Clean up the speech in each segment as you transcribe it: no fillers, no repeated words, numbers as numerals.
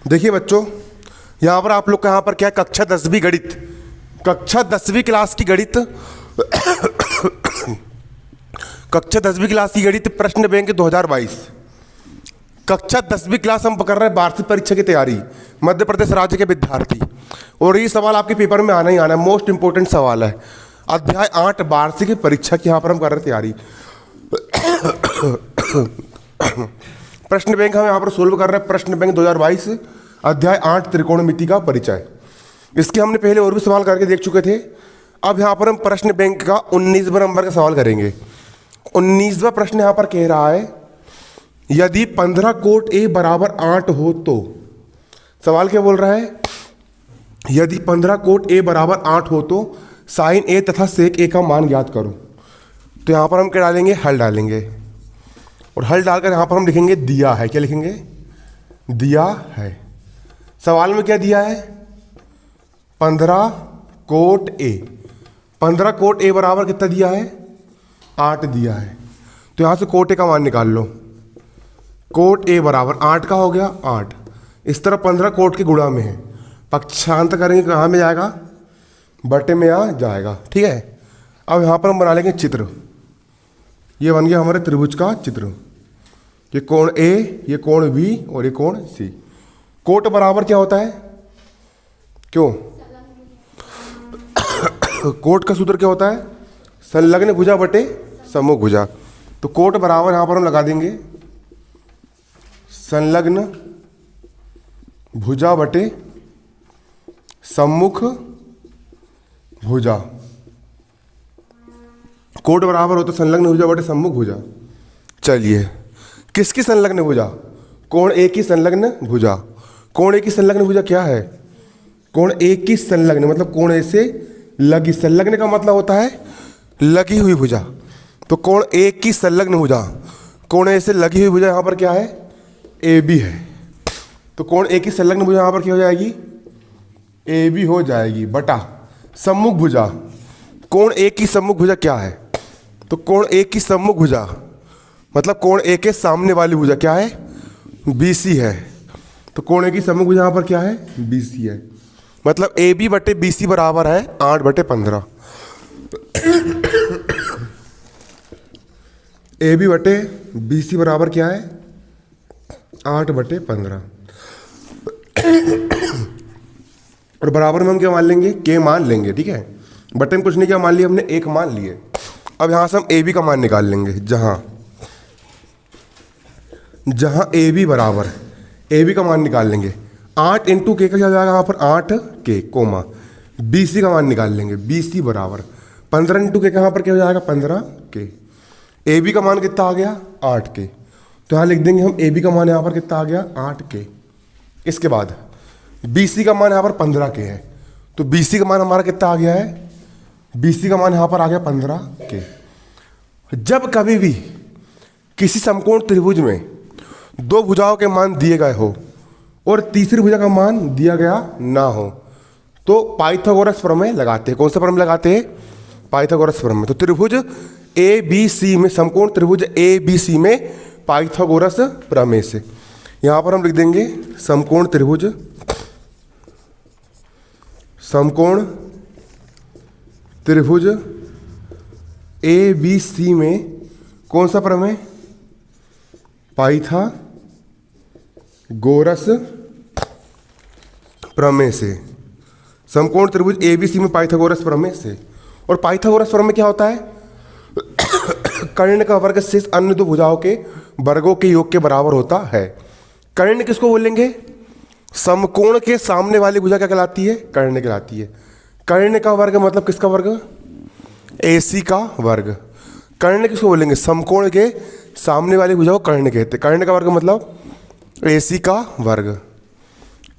देखिए बच्चों, यहाँ पर आप लोग का यहाँ पर क्या है, कक्षा 10वीं गणित, कक्षा 10वीं क्लास की गणित कक्षा 10वीं क्लास की गणित प्रश्न बैंक 2022। कक्षा 10वीं क्लास हम कर रहे हैं वार्षिक परीक्षा की तैयारी, मध्य प्रदेश राज्य के विद्यार्थी। और ये सवाल आपके पेपर में आना ही आना है, मोस्ट इंपोर्टेंट सवाल है। अध्याय 8 वार्षिक परीक्षा की यहाँ पर हम कर रहे हैं तैयारी। प्रश्न बैंक हम यहाँ पर सोल्व कर रहे हैं, प्रश्न बैंक 2022 अध्याय 8 त्रिकोणमिति का परिचय। इसके हमने पहले और भी सवाल करके देख चुके थे। अब यहाँ पर हम प्रश्न बैंक का 19वें नंबर का सवाल करेंगे। 19वां प्रश्न यहाँ पर कह रहा है, यदि 15 कोट a बराबर 8 हो तो। सवाल क्या बोल रहा है, यदि 15 कोट a बराबर 8 हो तो साइन a तथा सेक a का मान ज्ञात करो। तो यहाँ पर हम क्या डालेंगे, हल डालेंगे, और हल डालकर यहाँ पर हम लिखेंगे दिया है। क्या लिखेंगे, दिया है। सवाल में क्या दिया है, 15 कोट a। 15 कोट a बराबर कितना दिया है, 8 दिया है। तो यहाँ से कोट a का मान निकाल लो। कोट a बराबर 8 का हो गया 8। इस तरह 15 कोट के गुणा में है, पक्षांतर करेंगे कहाँ में जाएगा, बटे में आ जाएगा। ठीक है। अब यहाँ पर हम बना लेंगे चित्र। ये बन गया हमारे त्रिभुज का चित्र। ये कोण A, ये कोण B और ये कोण C। कोट बराबर क्या होता है, क्यों कोट का सूत्र क्या होता है, संलग्न भुजा बटे सम्मुख भुजा। तो कोट बराबर यहाँ पर हम लगा देंगे संलग्न भुजा बटे सम्मुख भुजा। कोट बराबर होता है संलग्न भुजा बटे सम्मुख भुजा। चलिए, किसकी संलग्न भुजा, कोण A की संलग्न भुजा। कोण A की संलग्न भुजा क्या है, कोण A की संलग्न मतलब कोण A से लगी। संलग्न का मतलब होता है लगी हुई भुजा। तो कोण A की संलग्न भुजा, कोण A से लगी हुई भुजा यहाँ पर क्या है, AB है। तो कोण A की संलग्न भुजा यहाँ पर क्या हो जाएगी, AB हो जाएगी बटा सम्मुख भुजा। कोण A की सम्मुख भुजा क्या है, तो कोण A की सम्मुख भुजा मतलब कोण A के सामने वाली भुजा क्या है, BC है। तो कोण A की सम्मुख भुजा यहाँ पर क्या है, BC है। मतलब AB बटे BC बराबर है 8 बटे 15। AB बटे BC बराबर क्या है, 8 बटे 15। और बराबर में हम क्या मान लेंगे, K मान लेंगे। ठीक है, बटे में कुछ नहीं, क्या मान लिया हमने, 1 मान लिए। अब यहाँ से हम AB का मान निकाल लेंगे। जहाँ AB बराबर, AB का मान निकाल लेंगे 8 इंटू K का क्या हो जाएगा यहाँ पर 8K कोमा। BC का मान निकाल लेंगे, BC बराबर 15 इंटू K का यहाँ पर क्या हो जाएगा 15K। AB का मान कितना आ गया 8K। तो यहाँ लिख देंगे हम AB का मान यहाँ पर कितना आ गया 8K। इसके बाद BC का मान यहाँ पर 15K है। तो BC का मान हमारा कितना आ गया है, BC का मान यहाँ पर आ गया 15K। जब कभी भी किसी समकोण त्रिभुज में दो भुजाओं के मान दिए गए हो और तीसरी भुजा का मान दिया गया ना हो तो पाइथागोरस प्रमेय लगाते हैं। कौन सा प्रमेय लगाते हैं, पाइथागोरस प्रमेय। तो त्रिभुज ABC में, समकोण त्रिभुज ABC में पाइथागोरस प्रमेय से यहाँ पर हम लिख देंगे समकोण त्रिभुज, समकोण त्रिभुज ABC में कौन सा प्रमेय, पाइथागोरस प्रमेय से। समकोण त्रिभुज ABC में पाइथागोरस प्रमेय से। और पाइथागोरस प्रमेय क्या होता है, कर्ण का वर्ग शेष अन्य दो भुजाओं के वर्गों के योग के बराबर होता है। कर्ण किसको बोलेंगे, समकोण के सामने वाली भुजा क्या कहलाती है, कर्ण कहलाती है। कर्ण का वर्ग मतलब किसका वर्ग, AC का वर्ग। कर्ण किसको बोलेंगे, समकोण के सामने वाली भुजा को कर्ण कहते हैं। कर्ण का वर्ग मतलब AC का वर्ग।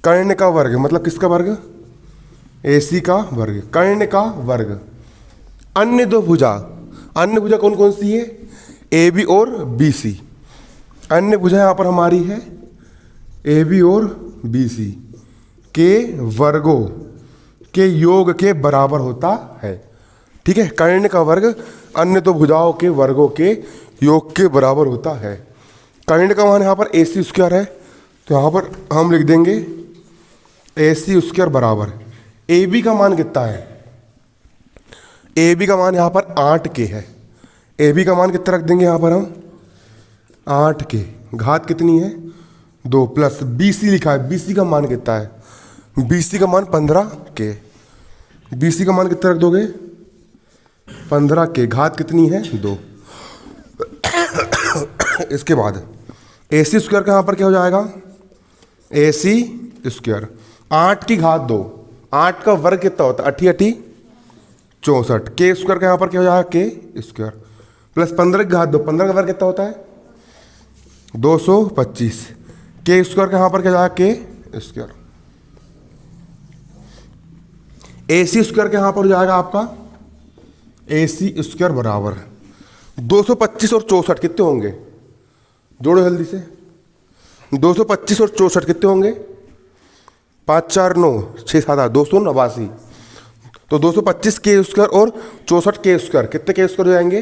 कर्ण का वर्ग मतलब किसका वर्ग, AC का वर्ग। कर्ण का वर्ग। अन्य दो भुजा, अन्य भुजा कौन कौन सी है, AB और BC। अन्य भुजा यहाँ पर हमारी है AB और BC के वर्गों के योग के बराबर होता है। ठीक है, कर्ण का वर्ग अन्य दो भुजाओं के वर्गों के योग के बराबर होता है। कर्ण का मान यहाँ पर AC स्क्वायर है, तो यहाँ पर हम लिख देंगे AC स्क्वायर बराबर AB का मान कितना है? AB का मान यहाँ पर 8K है। AB का मान कितना रख देंगे यहाँ पर हम? 8K, घात कितनी है? 2 प्लस BC लिखा है, BC का मान कितना है? BC का मान 15K। BC का मान कितना रख दोगे? 15K, घात कितनी है? 2। इसके बाद AC स्क्वायर का यहाँ पर क्या हो जाएगा? AC स्क्वायर 8 की घात 2, 8 का वर्ग कितना होता है? 8 8 64। K स्क्वायर का यहाँ पर क्या हो जाएगा? K स्क्वायर प्लस 15 की घात 2, 15 का वर्ग कितना होता है? 225। K स्क्वायर का यहाँ पर क्या हो जाएगा? K square. AC स्क्वायर का यहाँ पर हो जाएगा आपका AC स्क्वायर बराबर 225 और 64 कितने होंगे? जोड़ो जल्दी से। 225 और 64 कितने होंगे? 5 4 9 6 7 8 289। तो 225 के स्क्वायर और 64 के स्क्वायर कितने के स्क्वायर हो जाएंगे?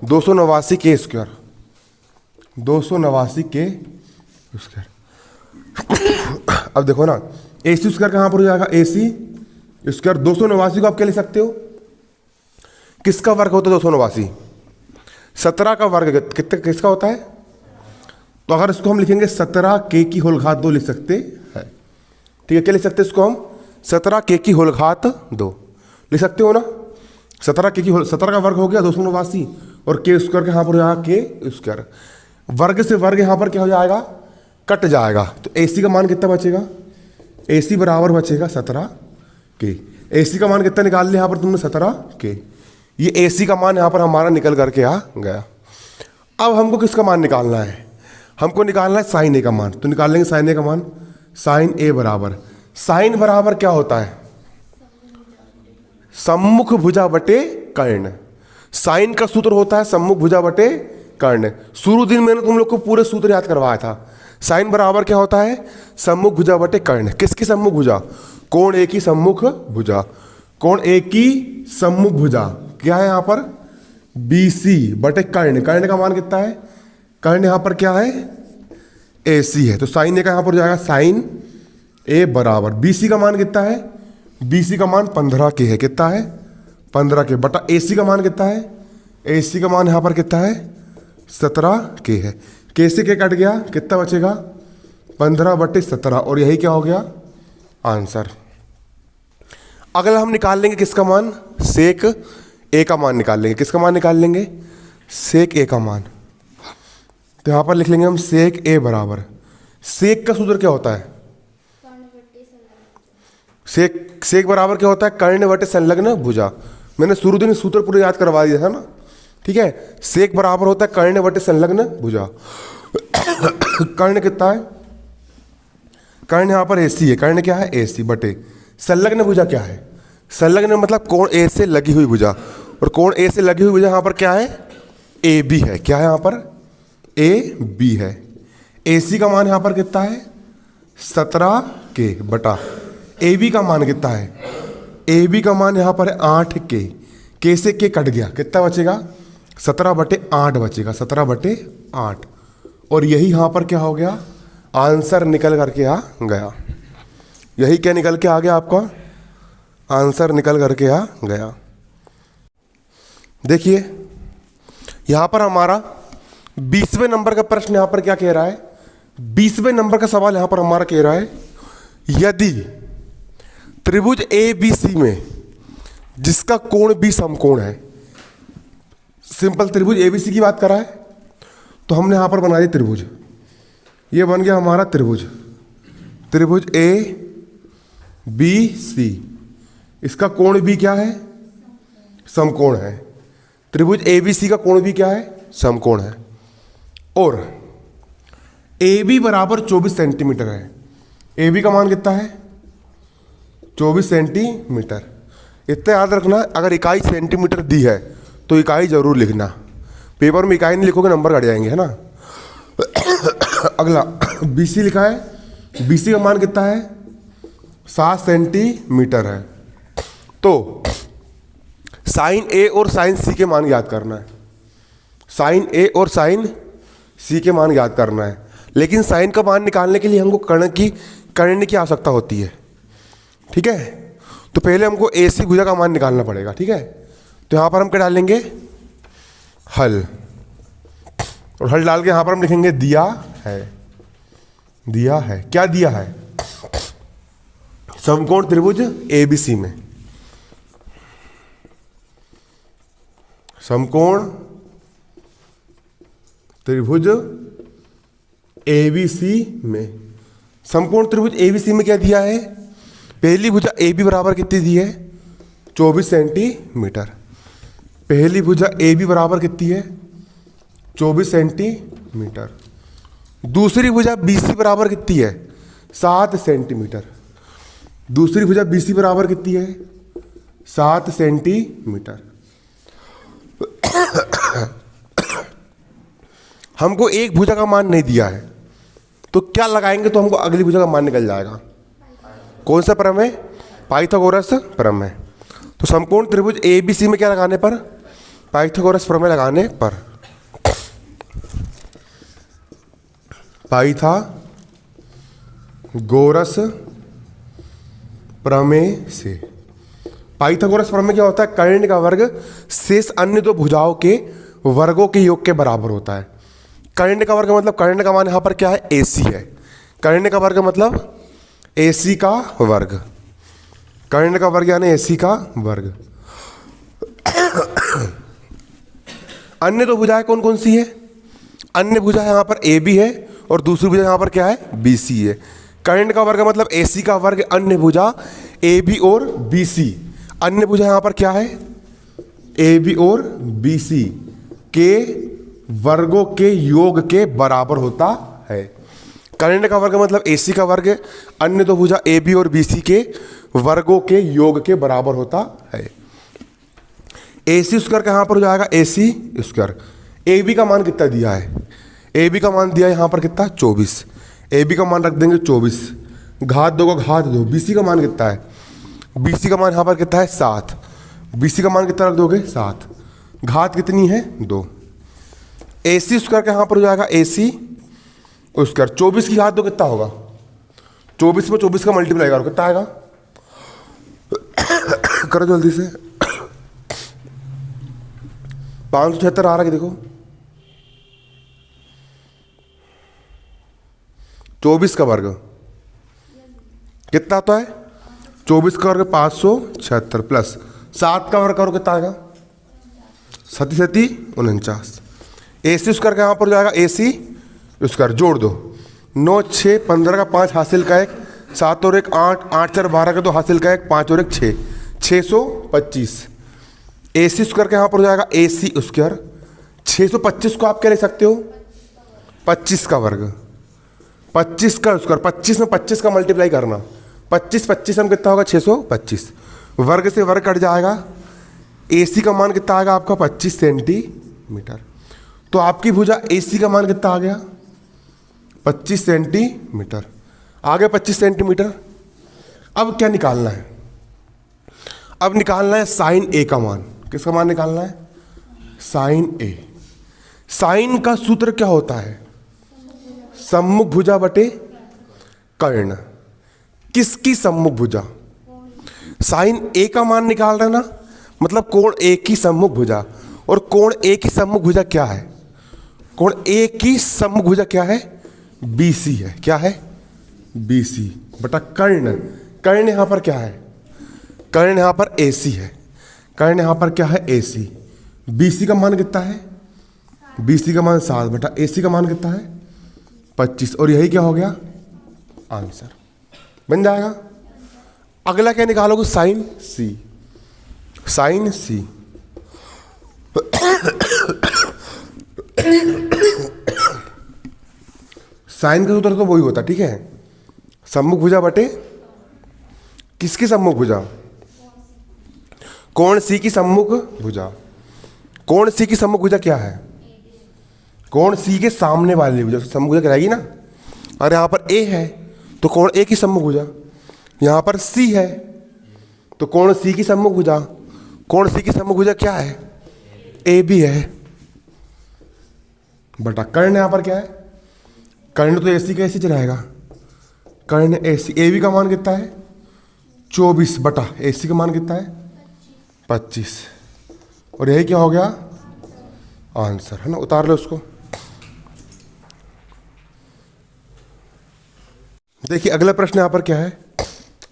289 के स्क्वायर। 289 के स्क्वायर। अब देखो ना, AC स्क्वायर कहाँ पर हो जाएगा? AC स्क्वायर 289 को आप क्या लिख सकते हो? किसका वर्ग होता है? 289 17 का वर्ग कितने किसका होता है? तो अगर इसको हम लिखेंगे 17K की होल घात 2 लिख सकते हैं। ठीक है, क्या लिख सकते हैं इसको हम? 17K की होल घात 2 लिख सकते हो ना। 17K की होल 17 का वर्ग हो गया 289 और K स्क्वायर का यहाँ पर हो जाएगा K स्क्वायर। वर्ग से वर्ग यहाँ पर क्या हो जाएगा? कट जाएगा। तो AC का मान कितना बचेगा? AC बराबर बचेगा 17K। AC का मान कितना निकाल लिया यहाँ पर तुमने? 17K। ये AC का मान यहाँ पर हमारा निकल करके आ गया। अब हमको किसका मान निकालना है? हमको निकालना है साइन A का मान। तो निकाल लेंगे साइन A का मान। साइन A बराबर, साइन बराबर क्या होता है? सम्मुख भुजा बटे कर्ण। साइन का सूत्र होता है सम्मुख भुजा बटे कर्ण। शुरू दिन मैंने तुम लोग को पूरे सूत्र याद करवाया था। साइन बराबर क्या होता है? सम्मुख भुजा बटे कर्ण। किसकी सम्मुख भुजा? कोण A की सम्मुख भुजा। कोण A की सम्मुख भुजा क्या है यहाँ पर? BC बटे कर्ण। कर्ण का मान कितना है? कर्ण यहाँ पर क्या है? AC है। तो साइन A का यहाँ पर जाएगा साइन A बराबर BC का मान कितना है? BC का मान 15K है। कितना है? 15K बटा AC का मान कितना है? AC का मान यहाँ पर कितना है? 17K है। K से K कट गया, कितना बचेगा? 15/17 और यही क्या हो गया? आंसर। अगला हम निकाल लेंगे किसका मान? सेक A का मान निकाल लेंगे। किसका मान निकाल लेंगे? सेक A का मान। तो यहाँ पर लिख लेंगे हम सेक A बराबर, सेक का सूत्र क्या होता है? सेक बराबर क्या होता है? कर्ण बटे संलग्न भुजा। मैंने शुरू दिन सूत्र पूरे याद करवा दिया था ना। ठीक है, सेक बराबर होता है कर्ण बटे संलग्न भुजा। कर्ण कितना है? कर्ण यहाँ पर AC है। कर्ण क्या है? AC बटे संलग्न भुजा क्या है? संलग्न मतलब कोण A से लगी हुई भुजा, और कोण A से लगी हुई भुजा यहाँ पर क्या है? AB है। क्या है यहाँ पर? AB है। AC का मान यहाँ पर कितना है? 17K बटा AB का मान कितना है? AB का मान यहाँ पर है 8K। K से K कट गया, कितना बचेगा? 17/8 बचेगा। 17/8 और यही यहाँ पर क्या हो गया? आंसर निकल करके आ गया। यही क्या निकल के आ गया? आपका आंसर निकल करके आ गया। देखिए यहाँ पर हमारा 20वें नंबर का प्रश्न यहाँ पर क्या कह रहा है? 20वें नंबर का सवाल यहाँ पर हमारा कह रहा है, यदि त्रिभुज ABC में जिसका कोण B समकोण है, सिंपल त्रिभुज ABC की बात कर रहा है, तो हमने यहाँ पर बना दिया त्रिभुज। ये बन गया हमारा त्रिभुज, त्रिभुज ABC। इसका कोण भी क्या है? समकोण है। त्रिभुज ABC का कोण भी क्या है? समकोण है। और AB बराबर 24 सेंटीमीटर है। AB का मान कितना है? 24 सेंटीमीटर। इतना याद रखना, अगर इकाई सेंटीमीटर दी है तो इकाई जरूर लिखना। पेपर में इकाई नहीं लिखोगे नंबर कट जाएंगे, है ना। अगला BC लिखा है। BC का मान कितना है? 7 सेंटीमीटर है। तो साइन A और साइन C के मान याद करना है। साइन A और साइन C के मान याद करना है। लेकिन साइन का मान निकालने के लिए हमको कर्ण की आवश्यकता होती है। ठीक है। तो पहले हमको AC भुजा का मान निकालना पड़ेगा, ठीक है। तो यहाँ पर हम क्या डालेंगे, हल, और हल डाल के यहाँ पर हम लिखेंगे दिया है। दिया है, क्या दिया है, समकोण त्रिभुज ABC में, समकोण त्रिभुज ABC में, समकोण त्रिभुज ABC में क्या दिया है, पहली भुजा AB बराबर कितनी दी है, 24 सेंटीमीटर। पहली भुजा AB बराबर कितनी है, 24 सेंटीमीटर। दूसरी भुजा BC बराबर कितनी है, 7 सेंटीमीटर। दूसरी भुजा BC बराबर कितनी है, 7 सेंटीमीटर। हमको एक भुजा का मान नहीं दिया है, तो क्या लगाएंगे तो हमको अगली भुजा का मान निकल जाएगा। कौन सा प्रमेय, पाइथागोरस प्रमेय। तो समकोण त्रिभुज ABC में क्या लगाने पर, पाइथागोरस प्रमेय लगाने पर, पाइथागोरस प्रमेय से। पाइथागोरस प्रमेय क्या होता है, कर्ण का वर्ग शेष अन्य दो भुजाओं के वर्गों के योग के बराबर होता है। कर्ण का वर्ग मतलब, कर्ण का मान यहाँ पर क्या है, AC है। कर्ण का वर्ग मतलब AC का वर्ग, कर्ण का वर्ग यानी AC का वर्ग। अन्य दो भुजाएं कौन कौन सी है, अन्य भुजा यहाँ पर AB है और दूसरी भुजा यहाँ पर क्या है, BC है। कर्ण का वर्ग मतलब AC का वर्ग, अन्य भुजा AB और BC। अन्य भुजा यहाँ पर क्या है, AB और BC के वर्गों के योग के बराबर होता है। कर्ण का वर्ग मतलब AC का वर्ग, अन्य दो भुजा AB और BC के वर्गों के योग के बराबर होता है। AC स्क्वायर कहाँ पर हो जाएगा, AC स्क्वायर। AB का मान कितना दिया है, AB का मान दिया है यहाँ पर कितना, 24। AB का मान रख देंगे 24, घात 2 का घात 2। BC का मान कितना है, BC का मान यहाँ पर कितना है, 7। BC का मान कितना रख दोगे, 7, घात कितनी है, 2। AC स्क्वायर कहाँ पर हो जाएगा, AC स्क्वायर। 24 की घात 2 कितना होगा, 24 में 24 का मल्टीप्लाई करो, कितना आएगा, करो जल्दी से। 576 आ रहा है, देखो 24 का वर्ग कितना आता है, 24 का वर्ग 576 प्लस 7 का वर्ग करो, कितना आएगा, 7 7 49। AC स्क्वायर कहाँ पर हो जाएगा, AC स्क्वायर जोड़ दो, 9 6 15 का 5 हासिल का 1, 7 और 1 8, 8 4 12 का 2 हासिल का 1, 5 और 1 6, 625। AC स्क्वायर कहाँ पर हो जाएगा, AC स्क्वायर। 625 को आप क्या ले सकते हो, 25 का वर्ग, 25 का स्क्वायर। 25 में 25 का मल्टीप्लाई करना, 25 25 में कितना होगा, 625। वर्ग से वर्ग कट जाएगा, AC का मान कितना आएगा आपका, 25 सेंटीमीटर। तो आपकी भुजा AC का मान कितना आ गया, 25 सेंटीमीटर आ गया, 25 सेंटीमीटर। अब क्या निकालना है, अब निकालना है साइन A का मान। किसका मान निकालना है, साइन A। साइन का सूत्र क्या होता है, सम्मुख भुजा बटे कर्ण। किसकी सम्मुख भुजा, साइन A का मान निकाल रहे ना, मतलब कोण A की सम्मुख भुजा। और कोण A की सम्मुख भुजा क्या है, कोण A की सम्मुख भुजा क्या है, BC है। क्या है, BC बटा कर्ण। कर्ण यहां पर क्या है, कर्ण यहां पर AC है। कर्ण यहां पर क्या है, AC। BC का मान कितना है, BC का मान 7 बटा AC का मान कितना है, 25। और यही क्या हो गया, आंसर बन जाएगा। अगला क्या निकालोगे, sine C। Sine C sine का सूत्र तो वही होता, ठीक है, सम्मुख भुजा बटे किसकी सम्मुख भुजा, कोण C की सम्मुख भुजा। कोण C की सम्मुख भुजा क्या है, कोण C के सामने वाली भुजा सम्मुख भुजा रहेगी ना। और यहाँ पर A है तो कोण A की सम्मुख भुजा, यहाँ पर C है तो कोण C की सम्मुख भुजा। कोण C की सम्मुख भुजा क्या है, AB है बटा कर्ण। यहाँ पर क्या है, कर्ण तो AC का AC रहेगा, कर्ण AC। AB का मान कितना है, 24 बटा AC का मान कितना है 25, और यही क्या हो गया आंसर, है ना। उतार लो उसको। देखिए अगला प्रश्न यहां पर क्या है,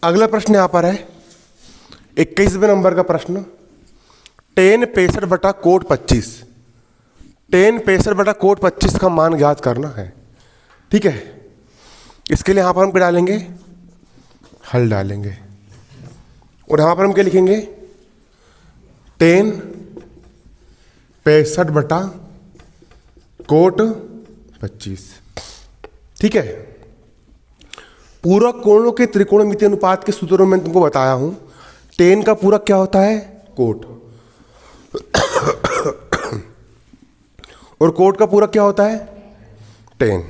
अगला प्रश्न यहां पर है 21वें नंबर का प्रश्न, 10 65 बटा कोट 25, 10 65 बटा कोट 25 का मान ज्ञात करना है। ठीक है, इसके लिए यहां पर हम क्या डालेंगे, हल डालेंगे, और यहां पर हम क्या लिखेंगे 10 65 बटा कोट 25। ठीक है, पूरक कोणों के त्रिकोणमितीय अनुपात के सूत्रों में तुमको बताया हूं, 10 का पूरक क्या होता है कोट, और कोट का पूरक क्या होता है 10,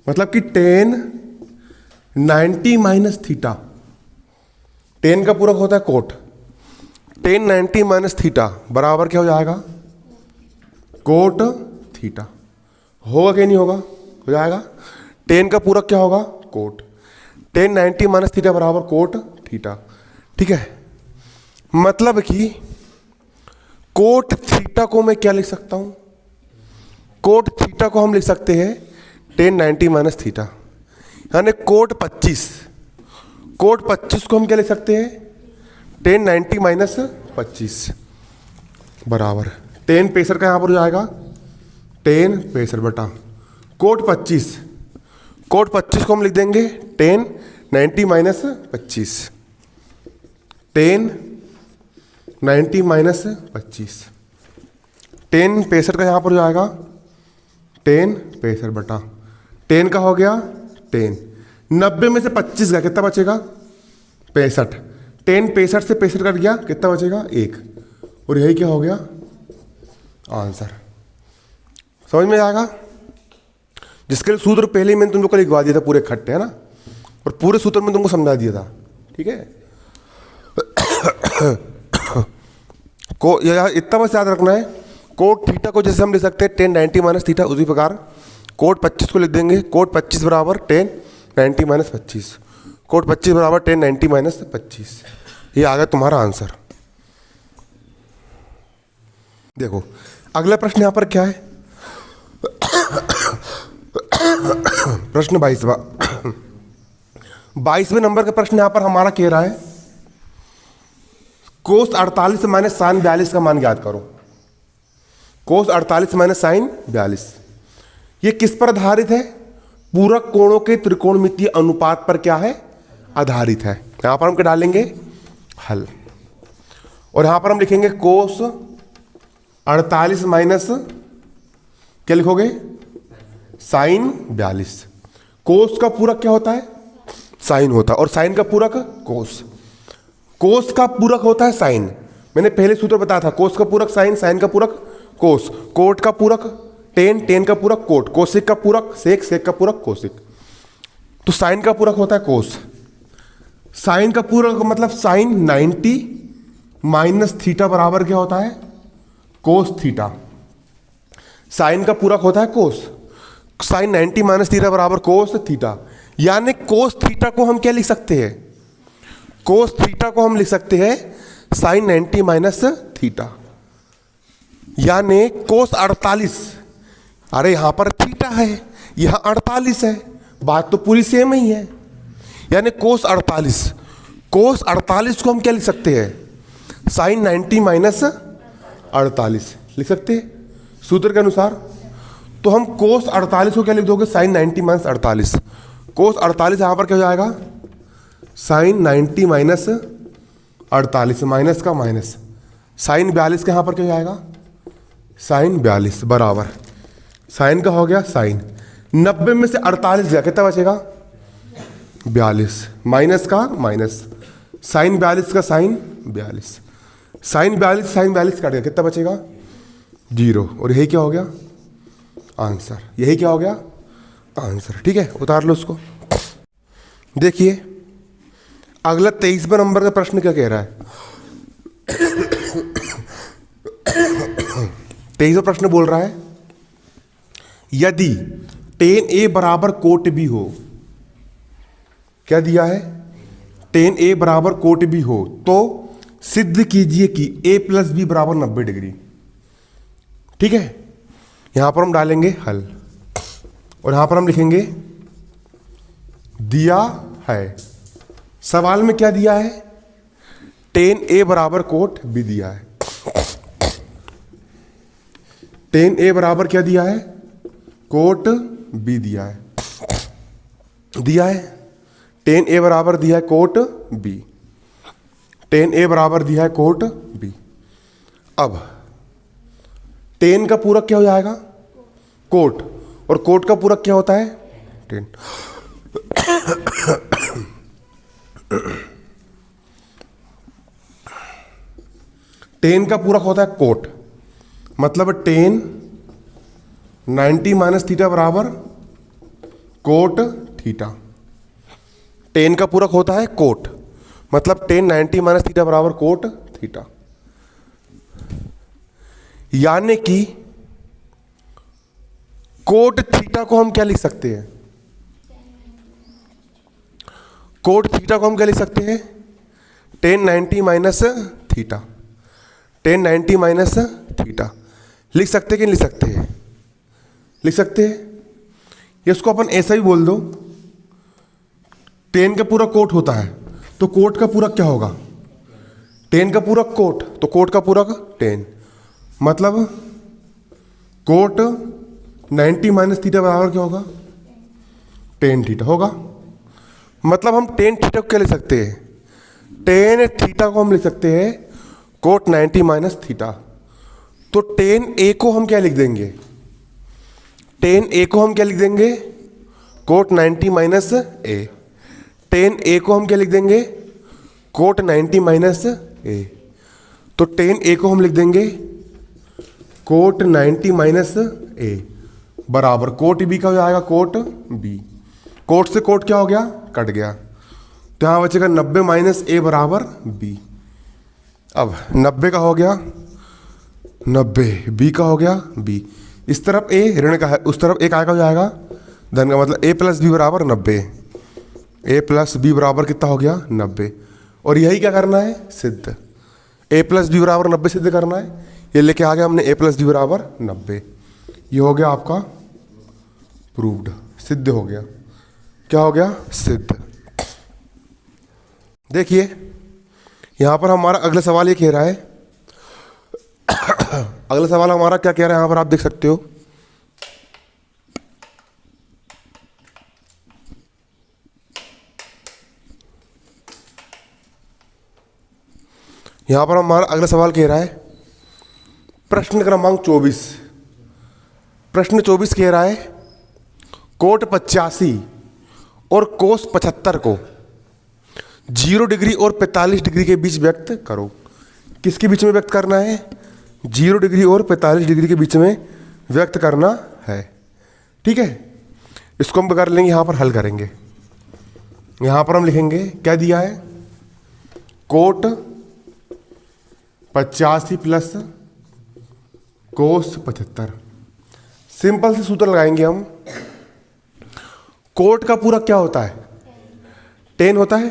मतलब कि 10 90 माइनस थीटा, 10 का पूरक होता है कोट, 10 90 माइनस थीटा बराबर क्या हो जाएगा कोट थीटा। होगा कि नहीं होगा, हो जाएगा। 10 का पूरक क्या होगा कोट, 10 90 माइनस थीटा बराबर कोट थीटा। ठीक है, मतलब कि कोट थीटा को मैं क्या लिख सकता हूं, कोट थीटा को हम लिख सकते हैं 10 90 माइनस थीटा, यानी कोट 25, कोट 25 को हम क्या लिख सकते हैं 10 90 माइनस 25 बराबर 10 65 का यहां पर हो जाएगा 10 65 बटा कोट 25, कोट 25 को हम लिख देंगे 10 90 माइनस 25, 10 90 माइनस 25, 10 65 का यहां पर हो जाएगा 10 65 बटा 10 का हो गया 10, 90 में से 25 गया कितना बचेगा 65, 10 65 से 65 कट गया कितना बचेगा 1, और यही क्या हो गया आंसर। समझ में आएगा, जिसके लिए सूत्र पहले ही मैंने तुम लोग को लिखवा दिया था पूरे खट्टे, है ना, और पूरे सूत्र में तुमको समझा दिया था। ठीक है, को इतना बस याद रखना है, कोट थीटा को जैसे हम लिख सकते हैं 10 90 माइनस थीटा, उसी प्रकार कोट 25 को लिख देंगे कोट 25 बराबर 10 90 माइनस 25, कोट 25 बराबर 10 90 माइनस 25। ये आ गया तुम्हारा आंसर। देखो अगला प्रश्न यहां पर क्या है, प्रश्न 22वें नंबर का प्रश्न यहां पर हमारा कह रहा है कोस 48 माइनस साइन 42 का मान ज्ञात करो। कोस 48 माइनस साइन 42 ये किस पर आधारित है, पूरक कोणों के त्रिकोणमितीय अनुपात पर क्या है आधारित है। यहां पर हम क्या डालेंगे हल, और यहां पर हम लिखेंगे कोस 48 माइनस क्या लिखोगे साइन 42। कोस का पूरक क्या होता है साइन होता है, और साइन का पूरक कोस, कोस का पूरक होता है साइन। मैंने पहले सूत्र बताया था, कोस का पूरक साइन, साइन का पूरक कोस, कोट का पूरक 10, 10 का पूरक कोट, कोसिक का पूरक सेक, सेक का पूरक कोसिक। तो साइन का पूरक होता है कोस, साइन का पूरक मतलब साइन 90 माइनस थीटा बराबर क्या होता है कोस थीटा। साइन का पूरक होता है कोस, साइन 90 माइनस थीटा बराबर कोस थीटा, यानी कोस थीटा को हम क्या लिख सकते हैं, कोस थीटा को हम लिख सकते हैं साइन 90 माइनस थीटा, यानी कोस 48। अरे यहां पर थीटा है, यहां 48 है, बात तो पूरी सेम ही है, यानी कोस 48, कोस 48 को हम क्या लिख सकते हैं साइन 90 माइनस 48 लिख सकते हैं सूत्र के अनुसार। तो हम कोस 48 को क्या लिख दोगे साइन 90 माइनस 48, कोस 48 यहां पर क्या हो जाएगा साइन 90 माइनस 48, माइनस का माइनस, साइन 42 का यहां पर क्या हो जाएगा साइन 42 बराबर साइन का हो गया साइन 90 में से 48 गया कितना बचेगा 42, माइनस का माइनस साइन 42 का साइन 42, साइन 42 साइन 42 काट गया कितना बचेगा 0, और यही क्या हो गया आंसर, यही क्या हो गया आंसर। ठीक है, उतार लो उसको। देखिए अगला 23वें नंबर का प्रश्न क्या कह रहा है 23वां प्रश्न बोल रहा है यदि tan A बराबर कोट B हो, क्या दिया है टेन ए बराबर कोट बी हो तो सिद्ध कीजिए कि ए प्लस बी बराबर 90 डिग्री। ठीक है, यहां पर हम डालेंगे हल और यहां पर हम लिखेंगे दिया है। सवाल में क्या दिया है? टेन ए बराबर कोट बी दिया है। टेन ए बराबर क्या दिया है? कोट बी दिया है। टेन ए बराबर दिया है कोट बी। टेन ए बराबर दिया है कोट बी। अब टेन का पूरक क्या हो जाएगा? कोट, और कोट का पूरक क्या होता है? टेन। टेन का पूरक होता है कोट, मतलब टेन 90 माइनस थीटा बराबर कोट थीटा। टेन का पूरक होता है कोट, मतलब टेन 90 माइनस थीटा बराबर कोट थीटा। यानी कि कोट थीटा को हम क्या लिख सकते हैं? कोट थीटा को हम क्या लिख सकते हैं? Ten 90 minus theta. Ten 90 minus theta लिख सकते हैं कि नहीं लिख सकते हैं? लिख सकते हैं। इसको अपन ऐसा ही बोल दो, टेन का पूरा कोट होता है तो कोट का पूरक क्या होगा? टेन का पूरक कोट, तो कोट का पूरक टेन, मतलब कोट 90 माइनस थीटा बराबर क्या होगा? टेन थीटा होगा। मतलब हम टेन थीटा को क्या लिख सकते हैं? टेन थीटा को हम लिख सकते हैं कोट 90 माइनस थीटा। तो टेन ए को हम क्या लिख देंगे? टेन ए को हम क्या लिख देंगे? कोट 90 माइनस ए। टेन ए को हम क्या लिख देंगे? कोट 90 माइनस ए। तो टेन ए को हम लिख देंगे कोट 90 माइनस ए बराबर कोट बी का हो जाएगा कोट बी। कोट से कोट क्या हो गया? कट गया, तो यहां बचेगा 90 माइनस ए बराबर बी। अब 90 का हो गया 90, बी का हो गया बी। इस तरफ ए ऋण का है, उस तरफ एक आएगा हो जाएगा धन का, मतलब ए प्लस बी बराबर 90। ए प्लस बी बराबर कितना हो गया? 90। और यही क्या करना है? सिद्ध। ए प्लस बी बराबर 90 सिद्ध करना है। ये लेके आ गया हमने ए प्लस बी बराबर 90। ये हो गया आपका प्रूव्ड, सिद्ध हो गया। क्या हो गया? सिद्ध। देखिए यहां पर हमारा अगला सवाल ये कह रहा है, अगला सवाल हमारा क्या कह रहा है यहां पर आप देख सकते हो। यहां पर हमारा अगला सवाल कह रहा है प्रश्न क्रमांक 24। प्रश्न 24 कह रहा है कोट 85 और कोस 75 को 0 डिग्री और 45 डिग्री के बीच व्यक्त करो। किसके बीच में व्यक्त करना है? 0 डिग्री और 45 डिग्री के बीच में व्यक्त करना है। ठीक है, इसको हम कर लेंगे, यहां पर हल करेंगे। यहां पर हम लिखेंगे क्या दिया है? Coat 85 plus cos 75। सिंपल से सूत्र लगाएंगे हम। कोट का पूरक क्या होता है? टेन होता है,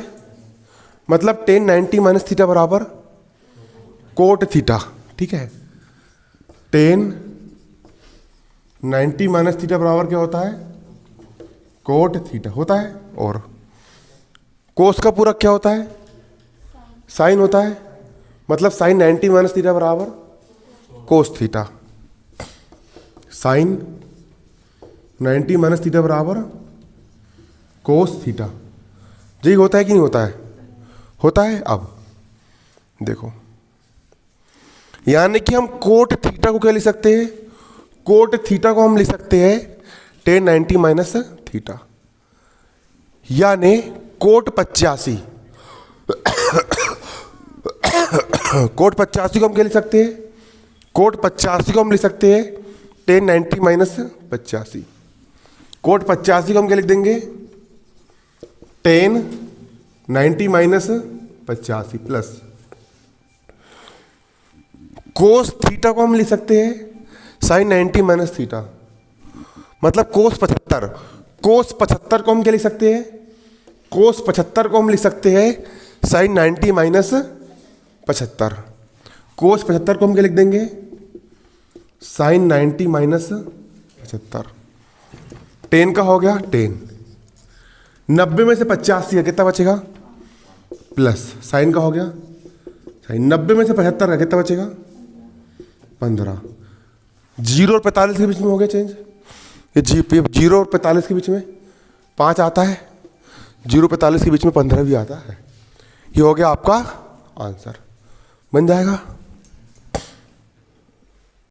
मतलब टेन 90 माइनस थीटा बराबर कोट थीटा। ठीक है, टेन 90 माइनस थीटा बराबर क्या होता है? कोट थीटा होता है। और कोस का पूरक क्या होता है? साइन होता है, मतलब साइन 90 माइनस थीटा बराबर cos theta. Sine 90 minus theta बराबर कोस थीटा। यही होता है कि नहीं होता है? होता है। अब देखो, यानी कि हम कोट थीटा को क्या लिख सकते हैं? कोट थीटा को हम लिख सकते हैं टेन 90 माइनस थीटा, यानी कोट 85। कोट 85 को हम क्या लिख सकते हैं? कोट 85 को हम लिख सकते हैं टेन 90 माइनस 85। कोट 85 को हम क्या लिख देंगे? Ten 90 minus 85 plus cos theta को हम लिख सकते हैं साइन 90 माइनस थीटा, मतलब कोस 75। कोस 75 को हम क्या लिख सकते हैं? कोस 75 को हम लिख सकते हैं साइन 90 माइनस 75। कोस 75 को हम क्या लिख देंगे, साइन 90 माइनस 75। 10 का हो गया 10। 90 में से 85 का कितना बचेगा, प्लस साइन का हो गया साइन। 90 में से 75 का कितना बचेगा, 15। 0 और 45 के बीच में हो गया चेंज। ये 0 और 45 के बीच में 5 आता है, 0 45 के बीच में 15 भी आता है। ये हो गया आपका आंसर, बन जाएगा।